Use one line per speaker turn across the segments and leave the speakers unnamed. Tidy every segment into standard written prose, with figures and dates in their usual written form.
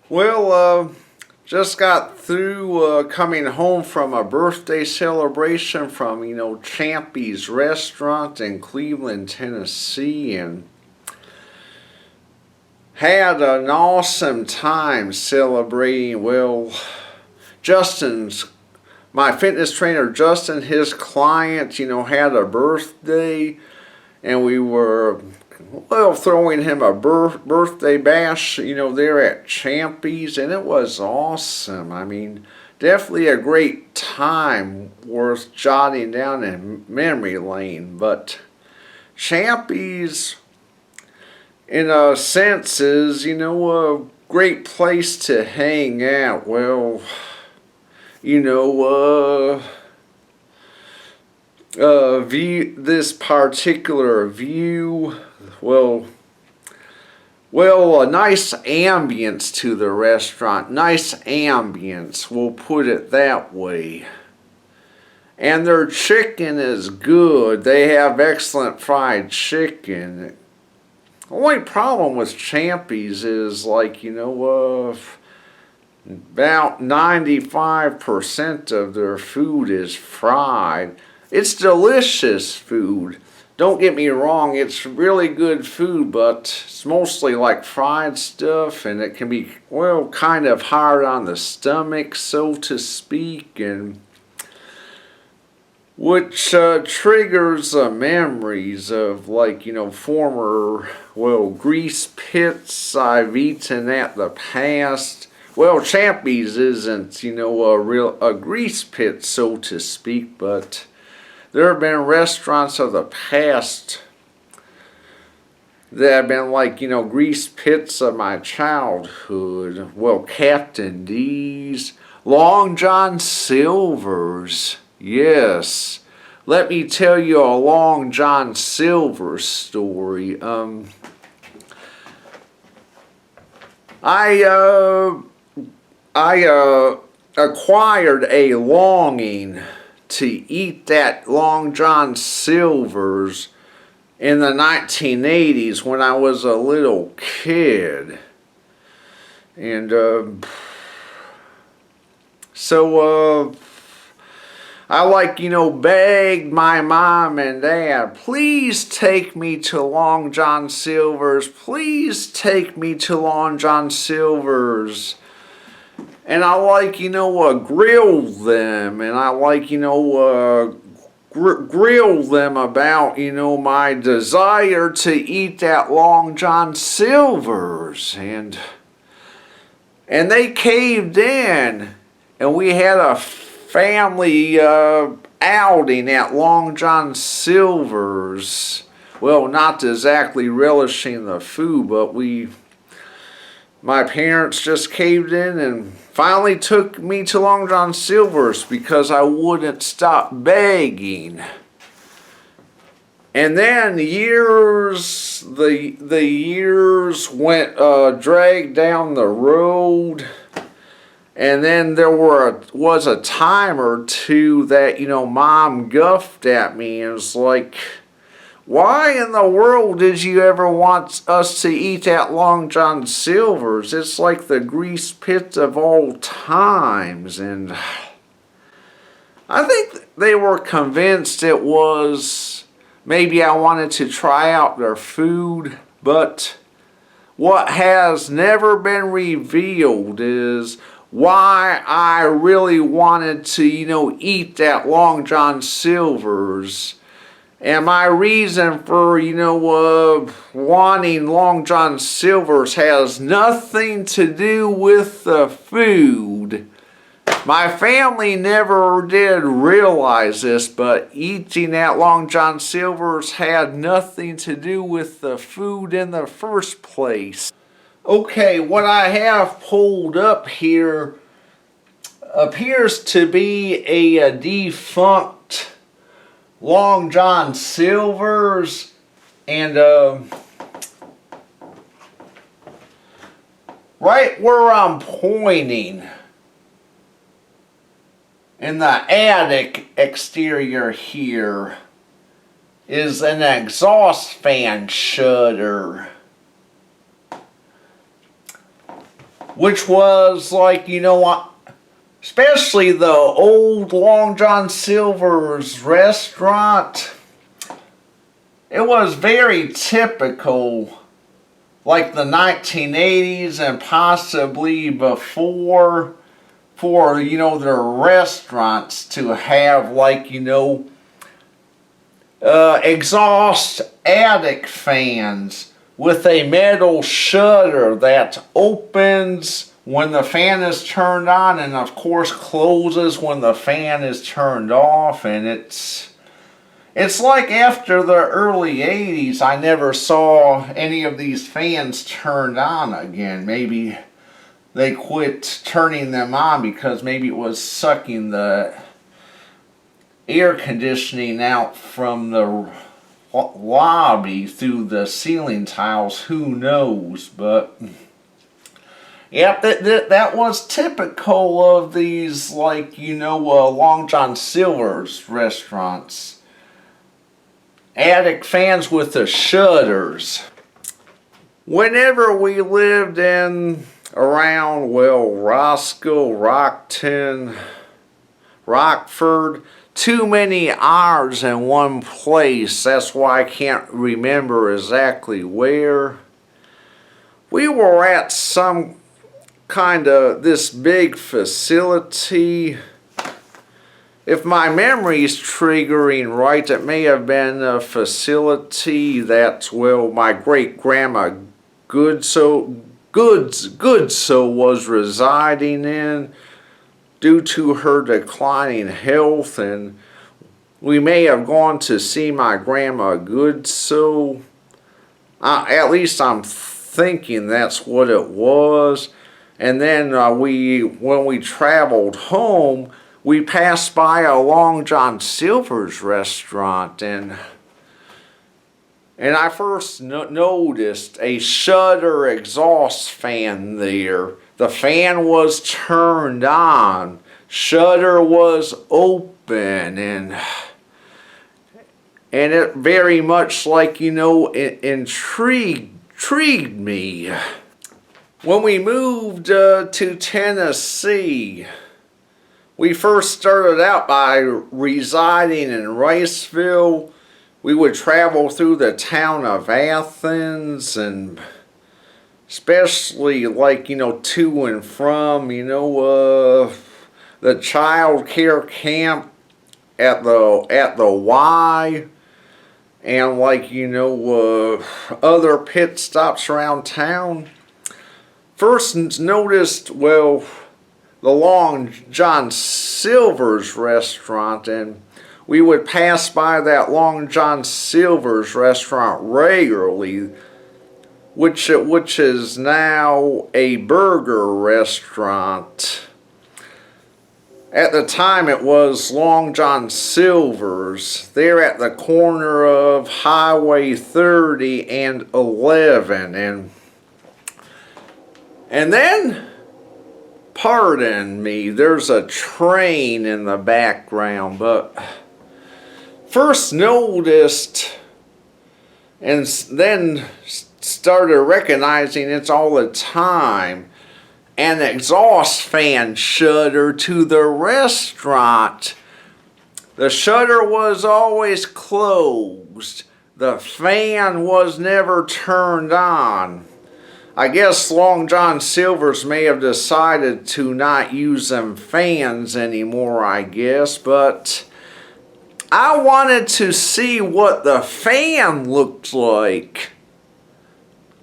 Well, just got through coming home from a birthday celebration from, Champy's Restaurant in Cleveland, Tennessee, and had an awesome time celebrating. Well, Justin's, my fitness trainer, Justin, his client, had a birthday, and we were throwing him a birthday bash, there at Champy's, and it was awesome. I mean, definitely a great time worth jotting down in memory lane. But Champy's, in a sense, is, a great place to hang out. Well, you know, this particular view, well, a nice ambience to the restaurant. Nice ambience, we'll put it that way. And their chicken is good. They have excellent fried chicken. The only problem with Champy's is, about 95% of their food is fried. It's delicious food. Don't get me wrong, it's really good food, but it's mostly like fried stuff, and it can be, kind of hard on the stomach, so to speak, and which triggers memories of, former, grease pits I've eaten at the past. Well, Champy's isn't, a grease pit, so to speak, but there have been restaurants of the past that have been grease pits of my childhood. Well, Captain D's, Long John Silver's, yes. Let me tell you a Long John Silver story. I acquired a longing to eat that Long John Silver's in the 1980s when I was a little kid. And I begged my mom and dad, please take me to Long John Silver's, please take me to Long John Silver's. And I grill them, and I grill them about, my desire to eat that Long John Silver's. And they caved in, and we had a family outing at Long John Silver's. Well, not exactly relishing the food, but my parents just caved in and finally took me to Long John Silver's because I wouldn't stop begging. And then the years went dragged down the road. And then there was a time or two that, Mom guffed at me and was like, why in the world did you ever want us to eat at Long John Silver's? It's like the grease pit of all times. And I think they were convinced it was maybe I wanted to try out their food. But what has never been revealed is why I really wanted to, eat at Long John Silver's. And my reason for, wanting Long John Silver's has nothing to do with the food. My family never did realize this, but eating at Long John Silver's had nothing to do with the food in the first place. Okay, what I have pulled up here appears to be a defunct Long John Silver's, and right where I'm pointing in the attic exterior here is an exhaust fan shutter. which was like, you know what, especially the old Long John Silver's restaurant. It was very typical, like the 1980s and possibly before, for, you know, their restaurants to have, like, you know, exhaust attic fans with a metal shutter that opens when the fan is turned on and of course closes when the fan is turned off. And it's like after the early 80s I never saw any of these fans turned on again. Maybe they quit turning them on because maybe it was sucking the air conditioning out from the lobby through the ceiling tiles. Who knows? But yep, that was typical of these, like, you know, Long John Silver's restaurants. Attic fans with the shutters. Whenever we lived in around, well, Roscoe, Rockton, Rockford, too many R's in one place. That's why I can't remember exactly where. We were at some kind of this big facility. If my memory's triggering right, it may have been a facility that, well, my great-grandma Goodso was residing in due to her declining health, and we may have gone to see my grandma Goodso. At least I'm thinking that's what it was. And then when we traveled home, we passed by a Long John Silver's restaurant, and I first noticed a shutter exhaust fan there. The fan was turned on, shutter was open, and it very much, like, you know, intrigued me. When we moved to Tennessee, we first started out by residing in Riceville. We would travel through the town of Athens, and especially, like, you know, to and from, you know, the child care camp at the Y, and, like, you know, other pit stops around town. First noticed, well, the Long John Silver's restaurant, and we would pass by that Long John Silver's restaurant regularly, which is now a burger restaurant. At the time it was Long John Silver's. They're at the corner of Highway 30 and 11. And then, pardon me, there's a train in the background, but first noticed and then started recognizing it's all the time an exhaust fan shutter to the restaurant. The shutter was always closed. The fan was never turned on. I guess Long John Silver's may have decided to not use them fans anymore, I guess, but I wanted to see what the fan looked like.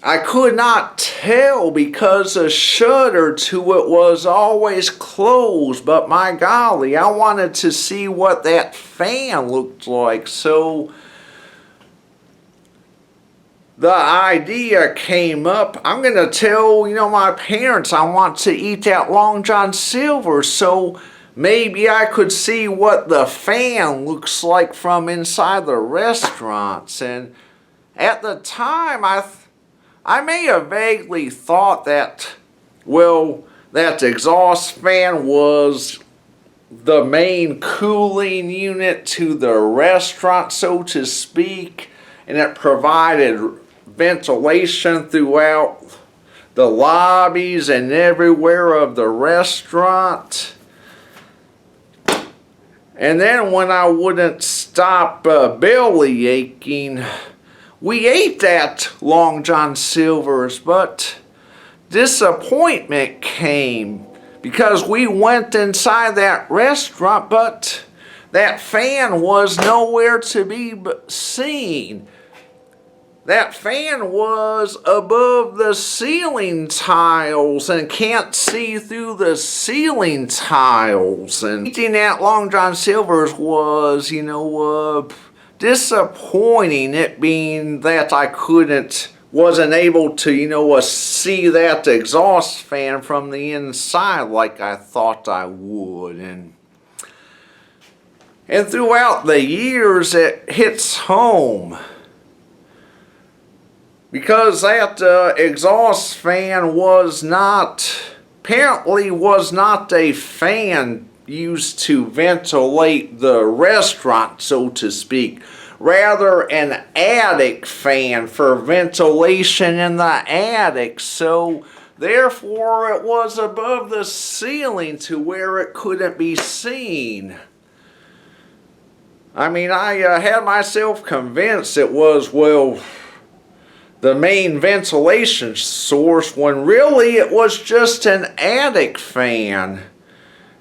I could not tell because the shutter to it was always closed, but my golly, I wanted to see what that fan looked like. So the idea came up, I'm going to tell, you know, my parents I want to eat at Long John Silver, so maybe I could see what the fan looks like from inside the restaurants. And at the time, I may have vaguely thought that, well, that exhaust fan was the main cooling unit to the restaurant, so to speak, and it provided ventilation throughout the lobbies and everywhere of the restaurant. And then when I wouldn't stop belly aching, we ate at Long John Silver's, but disappointment came because we went inside that restaurant, but that fan was nowhere to be seen. That fan was above the ceiling tiles and can't see through the ceiling tiles. And eating at Long John Silver's was, disappointing, it being that I wasn't able to, see that exhaust fan from the inside like I thought I would. And throughout the years, it hits home. Because that exhaust fan apparently was not a fan used to ventilate the restaurant, so to speak. Rather, an attic fan for ventilation in the attic. So, therefore, it was above the ceiling to where it couldn't be seen. I mean, I had myself convinced it was, the main ventilation source, when really it was just an attic fan.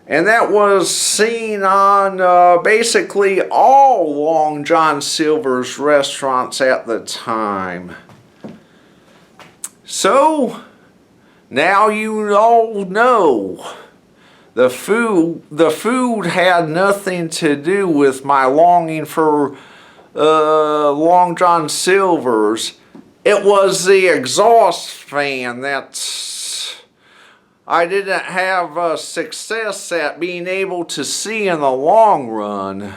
And that was seen on basically all Long John Silver's restaurants at the time. So, now you all know. The food had nothing to do with my longing for Long John Silver's. It was the exhaust fan that I didn't have success at being able to see in the long run.